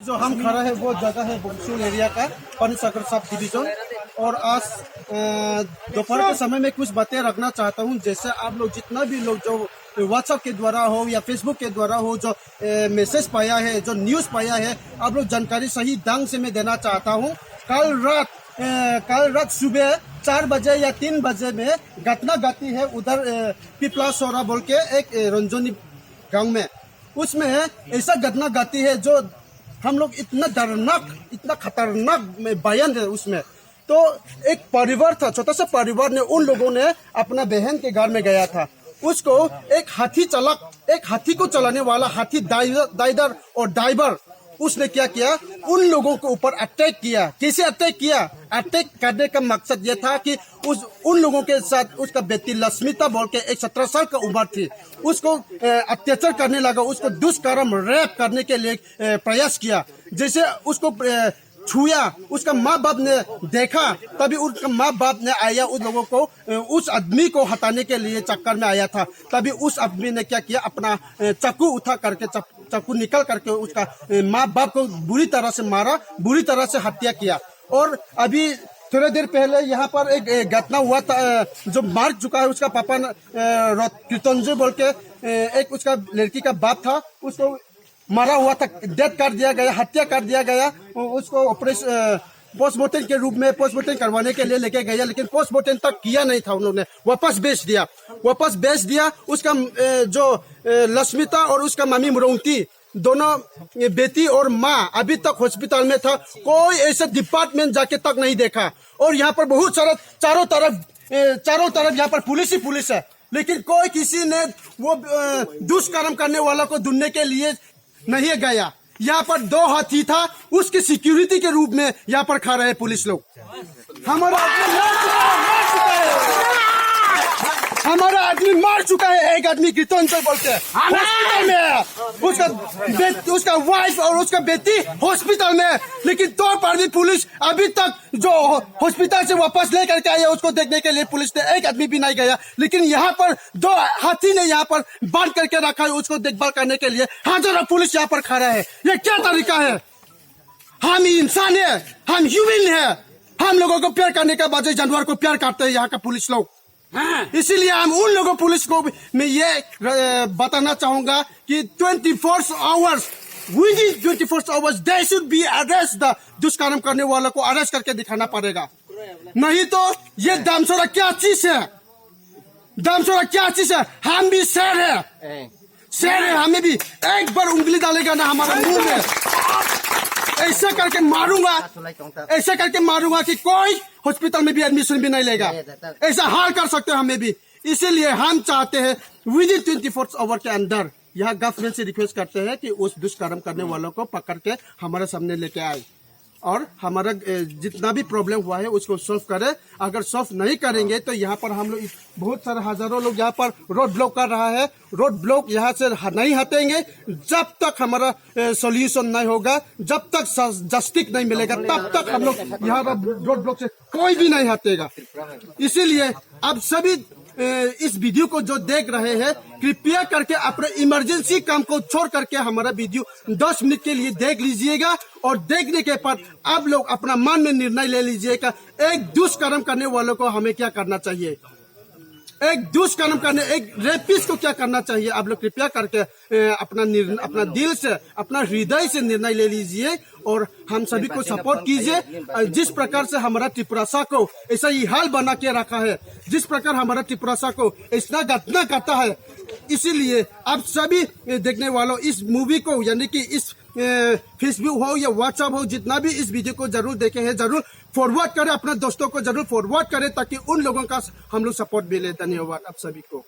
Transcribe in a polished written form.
जो हम खड़ा है वो जगह है बुंगसुल एरिया का पनसागर सब डिवीजन। और आज दोपहर के समय में कुछ बातें रखना चाहता हूँ। जैसे आप लोग जितना भी लोग जो व्हाट्सएप के द्वारा हो या फेसबुक के द्वारा हो जो मैसेज पाया है, जो न्यूज़ पाया है, आप लोग जानकारी सही ढंग से मैं देना चाहता हूँ। कल रात सुबह 4 बजे या 3 बजे में घटना घटी है उधर पिपला सोरा बोल के एक रंजोनी गांव में। उसमें ऐसा घटना घटी है जो हम लोग इतना डरनाक, इतना खतरनाक बयान है उसमें। तो एक परिवार था, छोटा सा परिवार ने, उन लोगों ने अपना बहन के घर में गया था। उसको एक हाथी को चलाने वाला हाथी ड्राइवर और ड्राइवर, उसने क्या किया, उन लोगों के ऊपर अटैक किया। कैसे अटैक किया? अटैक करने का मकसद यह था कि उन लोगों के साथ उसका बेटी लक्ष्मीता बोल के एक 17 साल का उम्र थी, उसको अत्याचार करने लगा, उसको दुष्कर्म रेप करने के लिए प्रयास किया। जैसे उसको छुआ, उसका माँ बाप ने देखा, तभी उसका माँ बाप ने आया उन लोगों को, उस आदमी को हटाने के लिए चक्कर में आया था। तभी उस आदमी ने क्या किया, अपना चाकू उठा करके, चाकू निकल करके उसका माँ बाप को बुरी तरह से मारा, बुरी तरह से हत्या किया। और अभी थोड़ी देर पहले यहाँ पर एक घटना हुआ था, जो मार चुका है उसका पापा कृतंजय बोल के एक उसका लड़की का बाप था, उसको मारा हुआ था, डेथ कर दिया गया, हत्या कर दिया गया। उसको ऑपरेशन पोस्टमार्टम के रूप में पोस्टमार्टम करवाने के लिए लेके गया, लेकिन पोस्टमार्टम तक किया नहीं था, उन्होंने वापस बेच दिया। उसका जो लक्ष्मीता और उसका मामी मुरौती, दोनों बेटी और माँ अभी तक हॉस्पिटल में था। कोई ऐसा डिपार्टमेंट जाके तक नहीं देखा। और यहाँ पर बहुत सारा चारों तरफ यहाँ पर पुलिस ही पुलिस है, लेकिन कोई किसी ने वो दुष्कर्म करने वाला को ढूंढने के लिए नहीं गया। यहाँ पर 2 हाथी था, उसकी सिक्योरिटी के रूप में यहाँ पर खा रहे पुलिस लोग। हमारा आदमी मार चुका है, एक आदमी कृतंजय बोलते हैं, हॉस्पिटल में उसका वाइफ और उसका बेटी हॉस्पिटल में। लेकिन तो पर भी पुलिस अभी तक जो हॉस्पिटल से वापस लेकर के आया, उसको देखने के लिए पुलिस ने एक आदमी भी नहीं गया। लेकिन यहाँ पर 2 हाथी ने यहाँ पर बांध करके रखा है, उसको देखभाल करने के लिए हजारों पुलिस यहाँ पर खड़ा है। ये क्या तरीका है? हम इंसान है, हम ह्यूमन है, हम लोगों को प्यार करने का बजाय जानवर को प्यार करते हैं यहाँ का पुलिस लोग। इसीलिए हम उन लोगों पुलिस को मैं ये बताना चाहूंगा कि 24 hours within 24 hours they should be arrest the दुष्कर्म करने वालों को अरेस्ट करके दिखाना पड़ेगा। नहीं तो ये दामसोरा क्या चीज है? हम भी शेर है, हमें भी एक बार उंगली डालेगा ना हमारे मुंह में, ऐसा करके मारूंगा कि कोई हॉस्पिटल में भी एडमिशन भी नहीं लेगा। ऐसा हाल कर सकते हैं हमें भी। इसीलिए हम चाहते हैं विदिन 24 आवर के अंदर यह गवर्नमेंट से रिक्वेस्ट करते हैं कि उस दुष्कर्म करने वालों को पकड़ के हमारे सामने लेके आए और हमारा जितना भी प्रॉब्लम हुआ है उसको सॉल्व करे। अगर सॉल्व नहीं करेंगे तो यहाँ पर हम लोग बहुत सारे हजारों लोग यहाँ पर रोड ब्लॉक कर रहा है। रोड ब्लॉक यहाँ से नहीं हटेंगे जब तक हमारा सॉल्यूशन नहीं होगा, जब तक जस्टिस नहीं मिलेगा, तब तक हम लोग यहाँ पर रोड ब्लॉक से कोई भी नहीं हटेगा। इसीलिए अब सभी इस वीडियो को जो देख रहे हैं, कृपया करके अपने इमरजेंसी काम को छोड़ करके हमारा वीडियो 10 मिनट के लिए देख लीजिएगा। और देखने के बाद आप लोग अपना मन में निर्णय ले लीजिएगा, एक दुष्कर्म करने वालों को हमें क्या करना चाहिए, एक रेपिस्ट को क्या करना चाहिए। आप लोग कृपया करके अपना दिल से, अपना हृदय से निर्णय ले लीजिए और हम सभी को सपोर्ट कीजिए। जिस प्रकार से हमारा त्रिपुरासा को ऐसा ही हाल बना के रखा है, जिस प्रकार हमारा त्रिपुरासा को ऐसा घटना करता है, इसीलिए आप सभी देखने वालों इस मूवी को, यानी कि इस फेसबुक हो या व्हाट्सएप हो, जितना भी इस वीडियो को जरूर देखे हैं, जरूर फॉरवर्ड करें, अपने दोस्तों को जरूर फॉरवर्ड करें, ताकि उन लोगों का हम लोग सपोर्ट मिले। धन्यवाद आप सभी को।